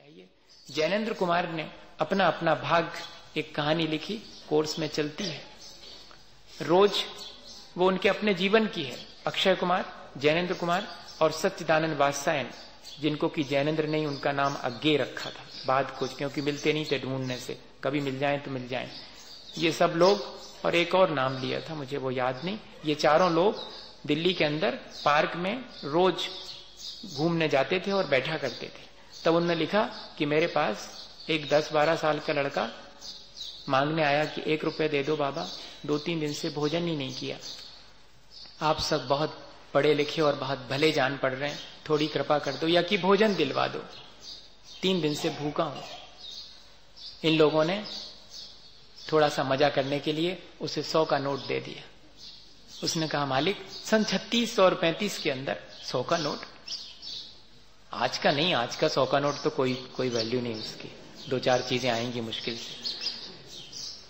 चाहिए। जैनेन्द्र कुमार ने अपना अपना भाग एक कहानी लिखी, कोर्स में चलती है रोज, वो उनके अपने जीवन की है। अक्षय कुमार, जैनेन्द्र कुमार और सच्चिदानंद वात्सायन, जिनको कि जैनेन्द्र ने उनका नाम अज्ञे रखा था बाद कुछ, क्योंकि मिलते नहीं थे ढूंढने से, कभी मिल जाएं तो मिल जाएं। ये सब लोग, और एक और नाम लिया था मुझे वो याद नहीं, ये चारों लोग दिल्ली के अंदर पार्क में रोज घूमने जाते थे और बैठा करते थे। तब उन्होंने लिखा कि मेरे पास एक 10-12 साल का लड़का मांगने आया कि 1 रुपए दे दो बाबा, 2-3 दिन से भोजन ही नहीं किया। आप सब बहुत पढ़े लिखे और बहुत भले जान पड़ रहे हैं, थोड़ी कृपा कर दो या कि भोजन दिलवा दो, 3 दिन से भूखा हूं। इन लोगों ने थोड़ा सा मजा करने के लिए उसे 100 का नोट दे दिया। उसने कहा मालिक सन 36 और 35 के अंदर 100 का नोट, आज का नहीं, आज का 100 का नोट तो कोई वैल्यू नहीं उसकी, 2-4 चीजें आएंगी मुश्किल से।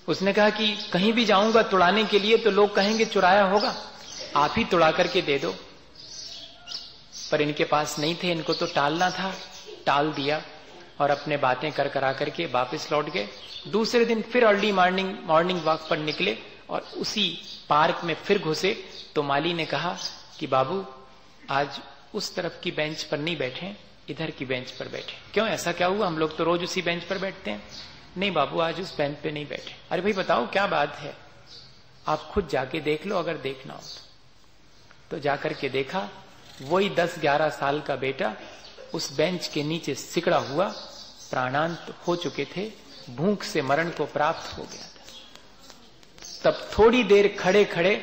उसने कहा कि कहीं भी जाऊंगा तुड़ाने के लिए तो लोग कहेंगे चुराया होगा, आप ही तुड़ा करके दे दो। पर इनके पास नहीं थे, इनको तो टालना था, टाल दिया और अपने बातें कर करा करके वापस लौट गए। दूसरे दिन फिर अर्ली मॉर्निंग वॉक पर निकले और उसी पार्क में फिर घुसे तो माली ने कहा कि बाबू आज उस तरफ की बेंच पर नहीं बैठे, इधर की बेंच पर बैठे। क्यों, ऐसा क्या हुआ, हम लोग तो रोज उसी बेंच पर बैठते हैं। नहीं बाबू आज उस बेंच पे नहीं बैठे। अरे भाई बताओ क्या बात है, आप खुद जाके देख लो अगर देखना हो तो जाकर के देखा, वही 10-11 साल का बेटा उस बेंच के नीचे सिकड़ा हुआ प्राणांत हो चुके थे, भूख से मरण को प्राप्त हो गया था। तब थोड़ी देर खड़े खड़े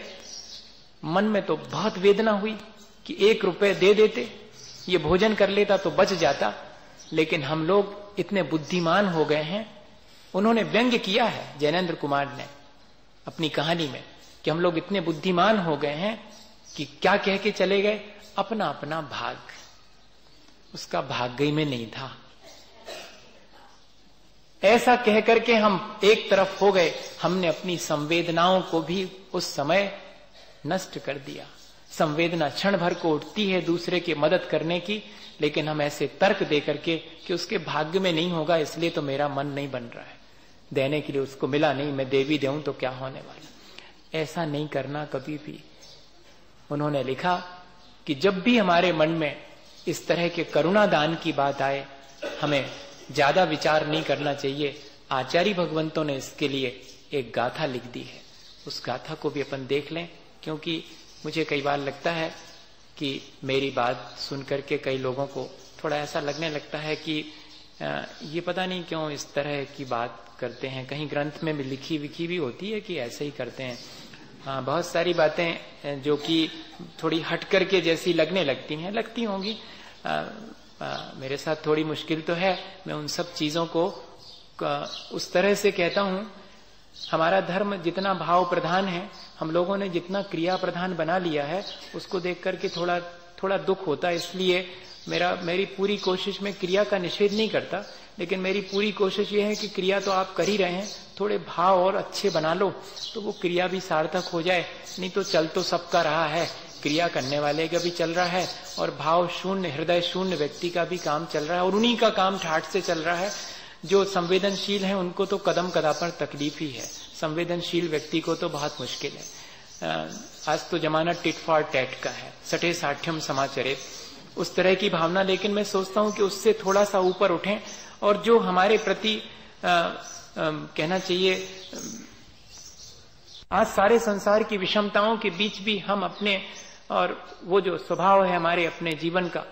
मन में तो बहुत वेदना हुई कि 1 रुपए दे देते, ये भोजन कर लेता तो बच जाता। लेकिन हम लोग इतने बुद्धिमान हो गए हैं, उन्होंने व्यंग्य किया है जैनेन्द्र कुमार ने अपनी कहानी में कि हम लोग इतने बुद्धिमान हो गए हैं कि क्या कह के चले गए, अपना अपना भाग, उसका भाग्य में नहीं था। ऐसा कह करके हम एक तरफ हो गए, हमने अपनी संवेदनाओं को भी उस समय नष्ट कर दिया। संवेदना क्षण भर को उठती है दूसरे की मदद करने की, लेकिन हम ऐसे तर्क दे करके कि उसके भाग्य में नहीं होगा इसलिए तो मेरा मन नहीं बन रहा है देने के लिए, उसको मिला नहीं, मैं देवी देऊं तो क्या होने वाला। ऐसा नहीं करना कभी भी। उन्होंने लिखा कि जब भी हमारे मन में इस तरह के करुणा दान की बात आए, हमें ज्यादा विचार नहीं करना चाहिए। आचार्य भगवंतों ने इसके लिए एक गाथा लिख दी है, उस गाथा को भी अपन देख लें, क्योंकि मुझे कई बार लगता है कि मेरी बात सुन करके कई लोगों को थोड़ा ऐसा लगने लगता है कि ये पता नहीं क्यों इस तरह की बात करते हैं, कहीं ग्रंथ में लिखी विखी भी होती है कि ऐसे ही करते हैं। हाँ, बहुत सारी बातें जो कि थोड़ी हट करके जैसी लगने लगती होंगी। मेरे साथ थोड़ी मुश्किल तो है, मैं उन सब चीजों को उस तरह से कहता हूं। हमारा धर्म जितना भाव प्रधान है, हम लोगों ने जितना क्रिया प्रधान बना लिया है, उसको देख करके थोड़ा दुख होता है। इसलिए मेरी पूरी कोशिश में क्रिया का निषेध नहीं करता, लेकिन मेरी पूरी कोशिश ये है कि क्रिया तो आप कर ही रहे हैं, थोड़े भाव और अच्छे बना लो तो वो क्रिया भी सार्थक हो जाए। नहीं तो चल तो सबका रहा है, क्रिया करने वाले का भी चल रहा है और भाव शून्य, हृदय शून्य व्यक्ति का भी काम चल रहा है, और उन्हीं का काम ठाठ से चल रहा है। जो संवेदनशील है उनको तो कदम कदम पर तकलीफ ही है, संवेदनशील व्यक्ति को तो बहुत मुश्किल है। आज तो जमाना टिट फॉर टैट का है, सठे साठ्यम समाचरे, उस तरह की भावना। लेकिन मैं सोचता हूं कि उससे थोड़ा सा ऊपर उठें और जो हमारे प्रति कहना चाहिए, आज सारे संसार की विषमताओं के बीच भी हम अपने, और वो जो स्वभाव है हमारे अपने जीवन का,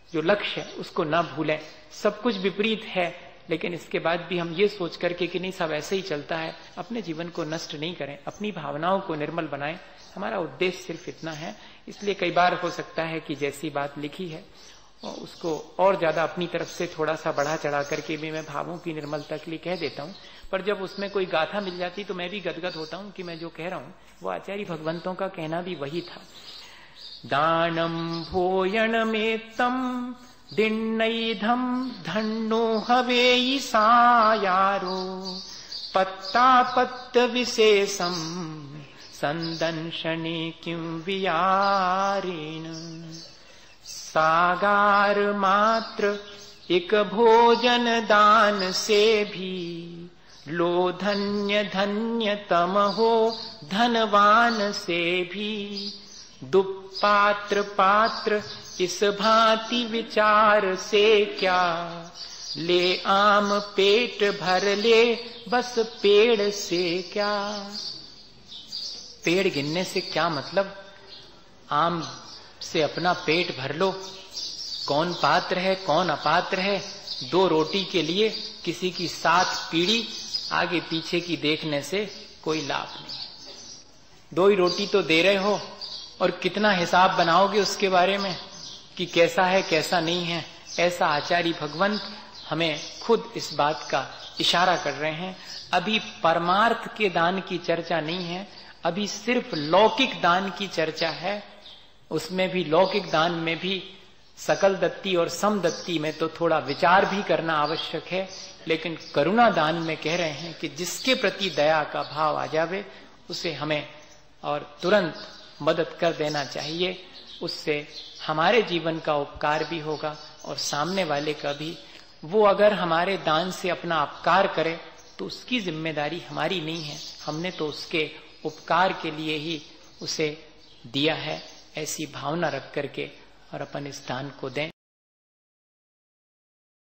जो लक्ष्य है उसको ना भूलें। सब कुछ विपरीत है, लेकिन इसके बाद भी हम ये सोच करके कि नहीं सब ऐसे ही चलता है, अपने जीवन को नष्ट नहीं करें, अपनी भावनाओं को निर्मल बनाएं। हमारा उद्देश्य सिर्फ इतना है। इसलिए कई बार हो सकता है कि जैसी बात लिखी है उसको और ज्यादा अपनी तरफ से थोड़ा सा बढ़ा चढ़ा करके भी मैं भावों की निर्मलता के लिए कह देता हूं, पर जब उसमें कोई गाथा मिल जाती तो मैं भी गदगद होता हूं कि मैं जो कह रहा हूं वो आचार्य भगवंतों का कहना भी वही था। दानम भोयनमेत्तम दिन्नैधम धन्नो हवेयि सायारो पत्तापत्त विशेषम संदंशने किं वियारेण सागार मात्र एक भोजन दान से भी लो धन्य धन्य तम हो, धनवान से भी दुपात्र पात्र इस भांति विचार से क्या, ले आम पेट भर ले बस पेड़ से क्या। पेड़ गिनने से क्या मतलब, आम से अपना पेट भर लो। कौन पात्र है कौन अपात्र है, 2 रोटी के लिए किसी की 7 पीढ़ी आगे पीछे की देखने से कोई लाभ नहीं है। 2 ही रोटी तो दे रहे हो और कितना हिसाब बनाओगे उसके बारे में कि कैसा है कैसा नहीं है। ऐसा आचार्य भगवंत हमें खुद इस बात का इशारा कर रहे हैं। अभी परमार्थ के दान की चर्चा नहीं है, अभी सिर्फ लौकिक दान की चर्चा है। उसमें भी लौकिक दान में भी सकल दत्ती और समदत्ती में तो थोड़ा विचार भी करना आवश्यक है, लेकिन करुणा दान में कह रहे हैं कि जिसके प्रति दया का भाव आ जावे उसे हमें और तुरंत मदद कर देना चाहिए। उससे हमारे जीवन का उपकार भी होगा और सामने वाले का भी। वो अगर हमारे दान से अपना अपकार करे तो उसकी जिम्मेदारी हमारी नहीं है, हमने तो उसके उपकार के लिए ही उसे दिया है। ऐसी भावना रख करके और अपन इस दान को दें।